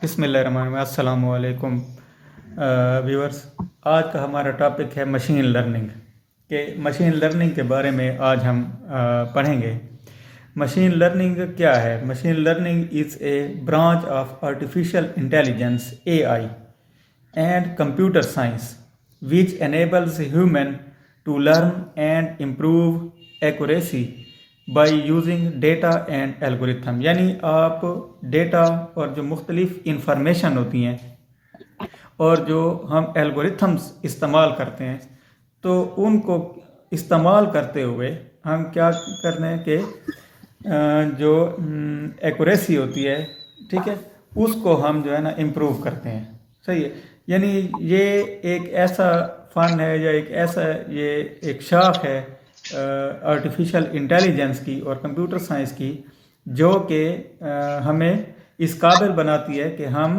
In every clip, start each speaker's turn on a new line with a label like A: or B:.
A: بسم اللہ الرحمن الرحیم۔ السلام علیکم ویورز، آج کا ہمارا ٹاپک ہے مشین لرننگ کہ مشین لرننگ کے بارے میں آج ہم پڑھیں گے۔ مشین لرننگ کیا ہے؟ Machine learning is a branch of artificial intelligence (AI) and computer science which enables human to learn and improve accuracy by using data and algorithm۔ یعنی آپ ڈیٹا اور جو مختلف انفارمیشن ہوتی ہیں اور جو ہم الگورتھمس استعمال کرتے ہیں تو ان کو استعمال کرتے ہوئے ہم کیا کرتے ہیں کہ جو ایکوریسی ہوتی ہے، ٹھیک ہے، اس کو ہم جو ہے نا امپروو کرتے ہیں۔ صحیح ہے، یعنی یہ ایک ایسا فن ہے یا یہ ایک شاخ ہے آرٹیفیشل انٹیلیجنس کی اور کمپیوٹر سائنس کی، جو کہ ہمیں اس قابل بناتی ہے کہ ہم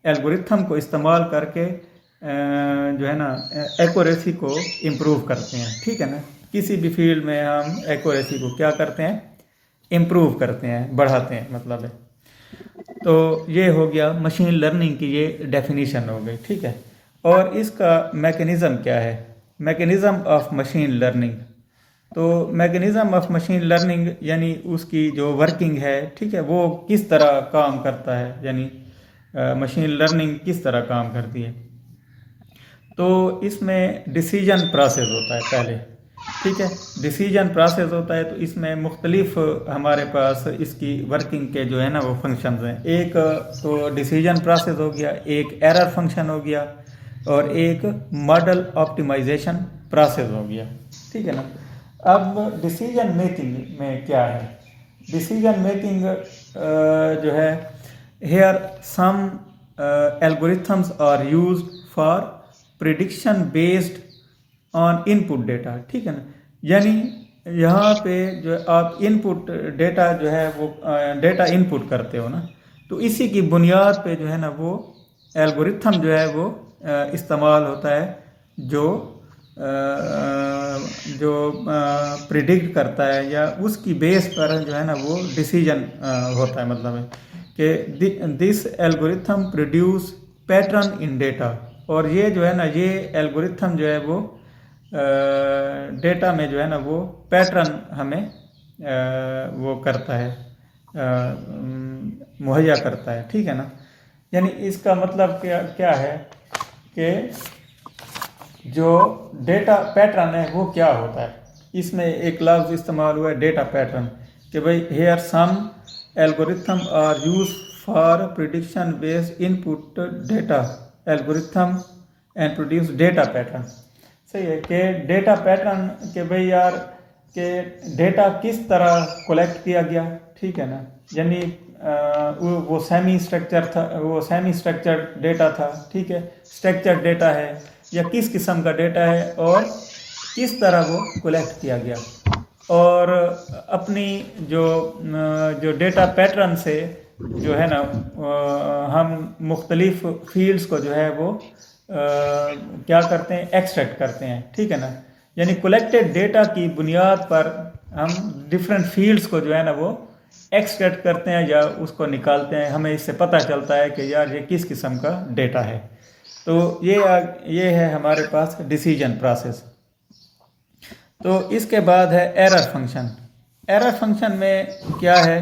A: الگورتھم کو استعمال کر کے جو ہے نا ایکوریسی کو امپروو کرتے ہیں۔ ٹھیک ہے نا، کسی بھی فیلڈ میں ہم ایکوریسی کو کیا کرتے ہیں؟ امپروو کرتے ہیں، بڑھاتے ہیں، مطلب ہے۔ تو یہ ہو گیا مشین لرننگ کی یہ ڈیفینیشن ہو گئی، ٹھیک ہے۔ اور اس کا میکینزم کیا ہے؟ میکینزم آف مشین لرننگ، تو میکینزم آف مشین لرننگ یعنی اس کی جو ورکنگ ہے، ٹھیک ہے، وہ کس طرح کام کرتا ہے، یعنی مشین لرننگ کس طرح کام کرتی ہے۔ تو اس میں ڈیسیجن پروسیس ہوتا ہے پہلے، ٹھیک ہے، ڈیسیجن پروسیس ہوتا ہے۔ تو اس میں مختلف ہمارے پاس اس کی ورکنگ کے جو ہے نا وہ فنکشنز ہیں۔ ایک تو ڈیسیجن پروسیس ہو گیا، ایک ایرر فنکشن ہو گیا، اور ایک ماڈل آپٹیمائزیشن پروسیس ہو گیا، ٹھیک ہے نا۔ اب ڈیسیجن میکنگ میں کیا ہے؟ ڈیسیجن میکنگ جو ہے، here some algorithms are used for prediction based on input data, ٹھیک ہے نا۔ یعنی یہاں پہ جو آپ ان پٹ ڈیٹا جو ہے وہ ڈیٹا ان پٹ کرتے ہو نا، تو اسی کی بنیاد پہ جو ہے نا وہ الگورتھم جو ہے وہ استعمال ہوتا ہے، جو پریڈکٹ کرتا ہے یا اس کی بیس پر جو ہے نا وہ ڈیسیجن ہوتا ہے، مطلب ہے کہ دس الگورتھم پروڈیوس پیٹرن ان ڈیٹا، اور یہ جو ہے نا یہ الگورتھم جو ہے وہ ڈیٹا میں جو ہے نا وہ پیٹرن ہمیں وہ کرتا ہے، مہیا کرتا ہے، ٹھیک ہے نا۔ یعنی اس کا مطلب کیا ہے کہ جو ڈیٹا پیٹرن ہے وہ کیا ہوتا ہے۔ اس میں ایک لفظ استعمال ہوا ہے ڈیٹا پیٹرن، کہ بھئی here some algorithm are use for prediction based input data algorithm and produce data pattern. صحیح ہے کہ ڈیٹا پیٹرن کہ بھئی یار کہ ڈیٹا کس طرح کولیکٹ کیا گیا، ٹھیک ہے نا، یعنی وہ سیمی اسٹرکچرڈ ڈیٹا تھا، ٹھیک ہے، اسٹرکچرڈ ڈیٹا ہے یا کس قسم کا ڈیٹا ہے اور کس طرح وہ کولیکٹ کیا گیا۔ اور اپنی جو ڈیٹا پیٹرن سے جو ہے نا ہم مختلف فیلڈز کو جو ہے وہ کیا کرتے ہیں؟ ایکسٹریکٹ کرتے ہیں، ٹھیک ہے نا۔ یعنی کولیکٹڈ ڈیٹا کی بنیاد پر ہم ڈفرینٹ فیلڈز کو جو ہے نا وہ ایکسٹریکٹ کرتے ہیں یا اس کو نکالتے ہیں، ہمیں اس سے پتہ چلتا ہے کہ یار یہ کس قسم کا ڈیٹا ہے۔ تو یہ ہے ہمارے پاس ڈیسیجن پروسیس۔ تو اس کے بعد ہے ایرر فنکشن۔ ایرر فنکشن میں کیا ہے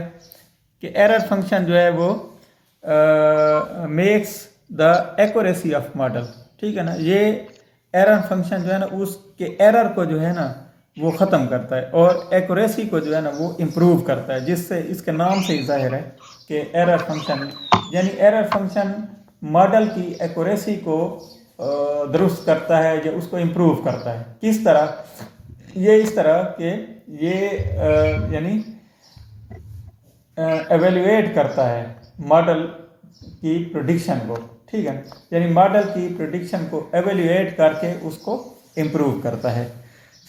A: کہ ایرر فنکشن جو ہے وہ makes the accuracy of model, ٹھیک ہے نا۔ یہ ایرر فنکشن جو ہے نا اس کے ایرر کو جو ہے نا وہ ختم کرتا ہے اور ایکوریسی کو جو ہے نا وہ امپروو کرتا ہے، جس سے اس کے نام سے ہی ظاہر ہے کہ ایرر فنکشن، یعنی ایرر فنکشن ماڈل کی ایکوریسی کو درست کرتا ہے یا اس کو امپروو کرتا ہے۔ کس طرح؟ یہ اس طرح کہ یہ یعنی ایویلویٹ کرتا ہے ماڈل کی پریڈکشن کو، ٹھیک ہے، یعنی ماڈل کی پریڈکشن کو ایویلویٹ کر کے اس کو امپروو کرتا ہے۔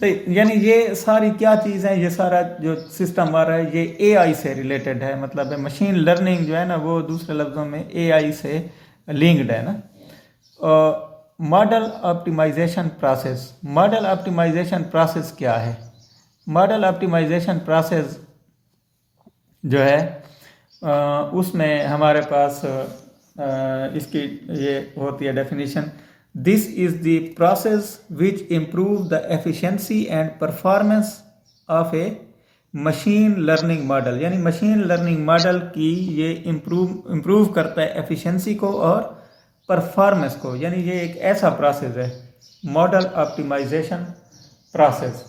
A: صحیح، یعنی یہ ساری کیا چیز ہے؟ یہ سارا جو سسٹم آ رہا ہے یہ AI سے ریلیٹڈ ہے، مطلب ہے مشین لرننگ جو ہے نا وہ دوسرے لفظوں میں AI سے لنکڈ ہے نا۔ Model optimization process, model optimization process کیا ہے؟ ماڈل آپٹیمائزیشن پروسیس جو ہے اس میں ہمارے پاس اس کی یہ ہوتی ہے definition: this is the process which improve the efficiency and performance of a machine learning model. یعنی مشین لرننگ ماڈل کی یہ امپروو کرتا ہے ایفیشنسی کو اور پرفارمنس کو. یعنی یہ ایک ایسا پروسیس ہے، ماڈل آپٹیمائزیشن پروسیس.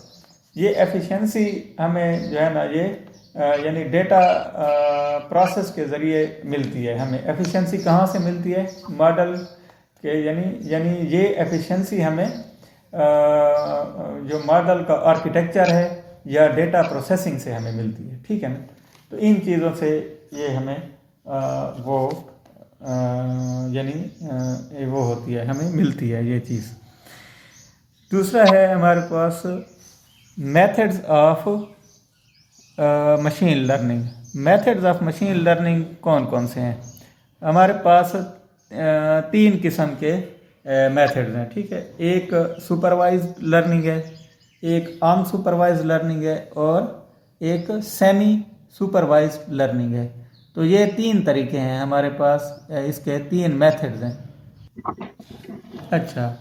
A: یہ ایفیشنسی ہمیں جو ہے نا یہ یعنی ڈیٹا پروسیس کے ذریعے ملتی ہے. ہمیں ایفیشنسی کہاں سے ملتی ہے؟ ماڈل کے یعنی یہ ایفیشنسی ہمیں جو ماڈل کا آرکیٹیکچر ہے یا ڈیٹا پروسیسنگ سے ہمیں ملتی ہے. ٹھیک ہے نا؟ تو ان چیزوں سے یہ ہمیں یعنی وہ ہوتی ہے، ہمیں ملتی ہے یہ چیز. دوسرا ہے ہمارے پاس methods of machine learning. Methods of machine learning کون کون سے ہیں؟ ہمارے پاس 3 قسم کے میتھڈز ہیں. ٹھیک ہے، ایک سپروائزڈ لرننگ ہے، ایک ان سپروائزڈ لرننگ ہے، اور ایک سیمی سپروائزڈ لرننگ ہے. تو یہ 3 طریقے ہیں ہمارے پاس، اس کے 3 میتھڈز ہیں. اچھا،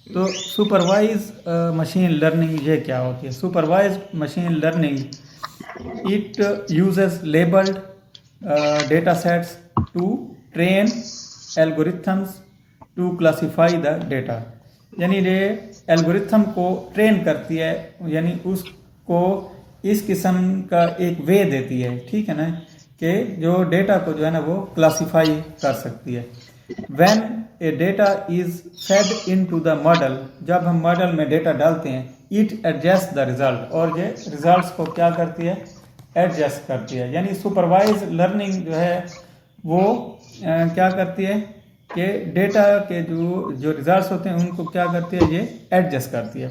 A: تو سپروائز مشین لرننگ یہ کیا ہوتی ہے؟ Supervised machine learning it uses labelled data sets to train algorithms to classify the data. یعنی یہ الگورتھم کو ٹرین کرتی ہے، یعنی اس کو اس قسم کا ایک وے دیتی ہے. ٹھیک ہے نا، کہ جو ڈیٹا کو جو ہے نا وہ کلاسیفائی کر سکتی ہے. When a data is fed into the model, جب ہم ماڈل میں ڈیٹا ڈالتے ہیں، اٹ ایڈجسٹ دا ریزلٹ، اور یہ ریزلٹس کو کیا کرتی ہے؟ ایڈجسٹ کرتی ہے. یعنی سپروائز لرننگ جو ہے وہ کیا کرتی ہے کہ ڈیٹا کے جو ریزلٹس ہوتے ہیں ان کو کیا کرتی ہے؟ یہ ایڈجسٹ کرتی ہے.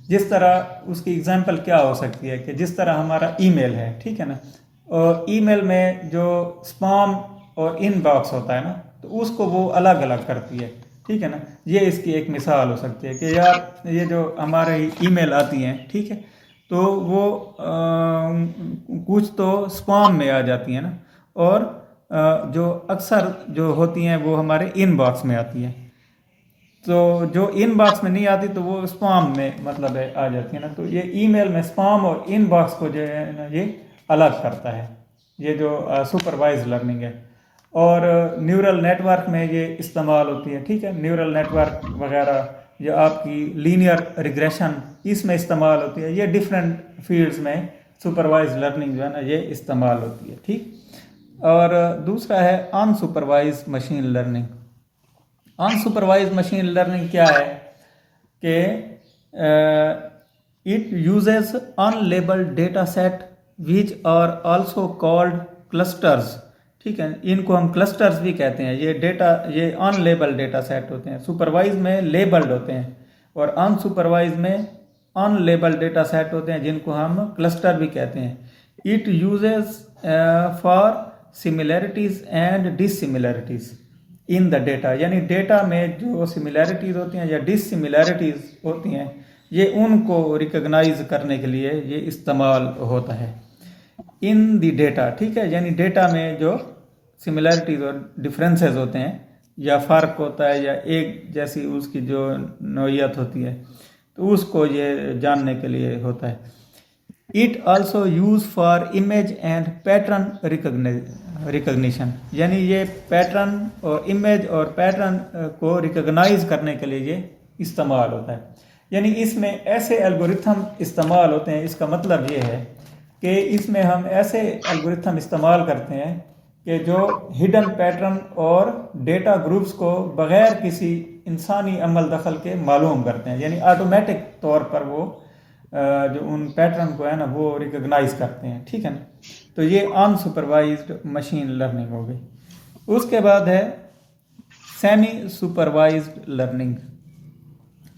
A: جس طرح اس کی اگزامپل کیا ہو سکتی ہے کہ جس طرح ہمارا ای میل ہے، ٹھیک ہے نا، اور ای میل میں جو اسپام اور ان باکس ہوتا ہے نا، تو اس کو وہ الگ الگ کرتی ہے. ٹھیک ہے نا، یہ اس کی ایک مثال ہو سکتی ہے کہ یار یہ جو ہمارے ای میل آتی ہیں، ٹھیک ہے، تو وہ کچھ تو اسپام میں آ جاتی ہیں نا، اور جو اکثر جو ہوتی ہیں وہ ہمارے ان باکس میں آتی ہیں. تو جو ان باکس میں نہیں آتی تو وہ اسپام میں مطلب ہے آ جاتی ہیں نا. تو یہ ای میل میں اسپام اور ان باکس کو جو ہے نا یہ الگ کرتا ہے، یہ جو سپروائز لرننگ ہے. اور نیورل نیٹ ورک میں یہ استعمال ہوتی ہے. ٹھیک ہے، نیورل نیٹ ورک وغیرہ جو آپ کی لینئر ریگریشن اس میں استعمال ہوتی ہے. یہ ڈفرینٹ فیلڈز میں سپروائز لرننگ جو ہے نا یہ استعمال ہوتی ہے. ٹھیک. اور دوسرا ہے unsupervised machine learning. Unsupervised machine learning کیا ہے کہ it uses unlabelled data set which are also called clusters. ٹھیک ہے، ان کو ہم کلسٹرز بھی کہتے ہیں. یہ ڈیٹا یہ ان لیبل ڈیٹا سیٹ ہوتے ہیں. سپروائز میں لیبلڈ ہوتے ہیں اور ان سپروائز میں ان لیبل ڈیٹا سیٹ ہوتے ہیں جن کو ہم کلسٹر بھی کہتے ہیں. It uses for similarities and dissimilarities in the data. یعنی ڈیٹا میں جو سملیرٹیز ہوتی ہیں یا ڈس سملیرٹیز ہوتی ہیں یہ ان کو ریکگنائز کرنے کے لیے یہ استعمال ہوتا ہے ان دی ڈیٹا. ٹھیک ہے، یعنی ڈیٹا میں جو سملیرٹیز اور ڈفرینسز ہوتے ہیں یا فرق ہوتا ہے یا ایک جیسی اس کی جو نوعیت ہوتی ہے تو اس کو یہ جاننے کے لیے ہوتا ہے. It also use for image and pattern recognition. یعنی یہ پیٹرن اور امیج اور پیٹرن کو ریکگنائز کرنے کے لیے یہ استعمال ہوتا ہے. یعنی اس میں ایسے الگورتھم استعمال ہوتے ہیں. اس کا مطلب یہ ہے کہ اس میں ہم ایسے الگورتھم استعمال کرتے ہیں کہ جو ہڈن پیٹرن اور ڈیٹا گروپس کو بغیر کسی انسانی عمل دخل کے معلوم کرتے ہیں. یعنی آٹومیٹک طور پر وہ جو ان پیٹرن کو ہے نا وہ ریکگنائز کرتے ہیں. ٹھیک ہے نا، تو یہ ان سپروائزڈ مشین لرننگ ہو گئی. اس کے بعد ہے سیمی سپروائزڈ لرننگ.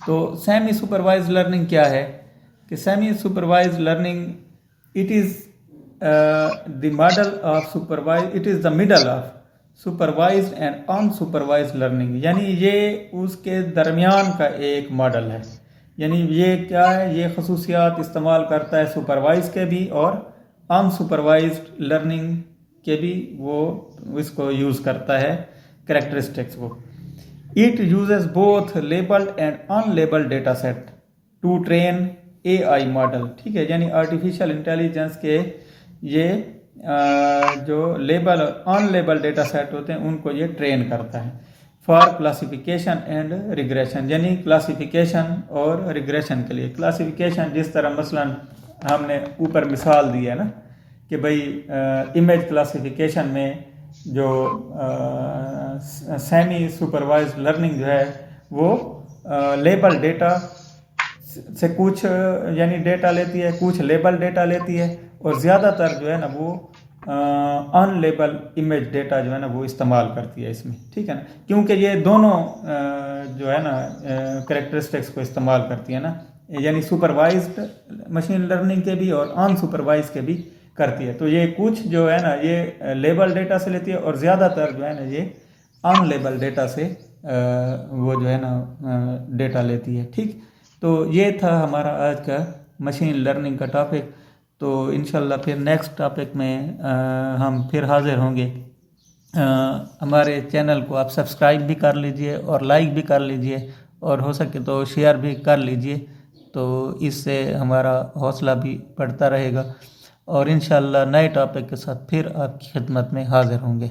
A: تو سیمی سپروائزڈ لرننگ کیا ہے کہ semi supervised learning it is the model of supervise it is the middle of supervised and in supervised learning. یعنی یہ اس کے درمیان کا ایک ماڈل ہے. یعنی یہ کیا ہے، یہ خصوصیات استعمال کرتا ہے سپروائز کے بھی اور ان سپروائزڈ لرننگ کے بھی، وہ اس کو یوز کرتا ہے کریکٹرسٹکس کو. It uses both labeled and unlabeled data set to train AI model. ٹھیک ہے، یعنی آرٹیفیشیل انٹیلیجنس کے یہ جو لیبل اور ان لیبل ڈیٹا سیٹ ہوتے ہیں ان کو یہ ٹرین کرتا ہے فار کلاسیفیکیشن اینڈ ریگریشن، یعنی کلاسیفیکیشن اور ریگریشن کے لیے. کلاسیفیکیشن جس طرح مثلا ہم نے اوپر مثال دی ہے نا کہ بھئی امیج کلاسیفیکیشن میں جو سیمی سپروائزڈ لرننگ جو ہے وہ لیبل ڈیٹا سے کچھ یعنی ڈیٹا لیتی ہے، کچھ لیبل ڈیٹا لیتی ہے، اور زیادہ تر جو ہے نا وہ ان لیبل امیج ڈیٹا جو ہے نا وہ استعمال کرتی ہے اس میں. ٹھیک ہے نا، کیونکہ یہ دونوں جو ہے نا کریکٹرسٹکس کو استعمال کرتی ہے نا، یعنی سپروائزڈ مشین لرننگ کے بھی اور ان سپروائز کے بھی کرتی ہے. تو یہ کچھ جو ہے نا یہ لیبل ڈیٹا سے لیتی ہے اور زیادہ تر جو ہے نا یہ ان لیبل ڈیٹا سے وہ جو ہے نا ڈیٹا لیتی ہے. ٹھیک، تو یہ تھا ہمارا آج کا مشین لرننگ کا ٹاپک. تو انشاءاللہ پھر نیکسٹ ٹاپک میں ہم پھر حاضر ہوں گے. ہمارے چینل کو آپ سبسکرائب بھی کر لیجئے اور لائک بھی کر لیجئے، اور ہو سکے تو شیئر بھی کر لیجئے، تو اس سے ہمارا حوصلہ بھی بڑھتا رہے گا. اور انشاءاللہ نئے ٹاپک کے ساتھ پھر آپ کی خدمت میں حاضر ہوں گے.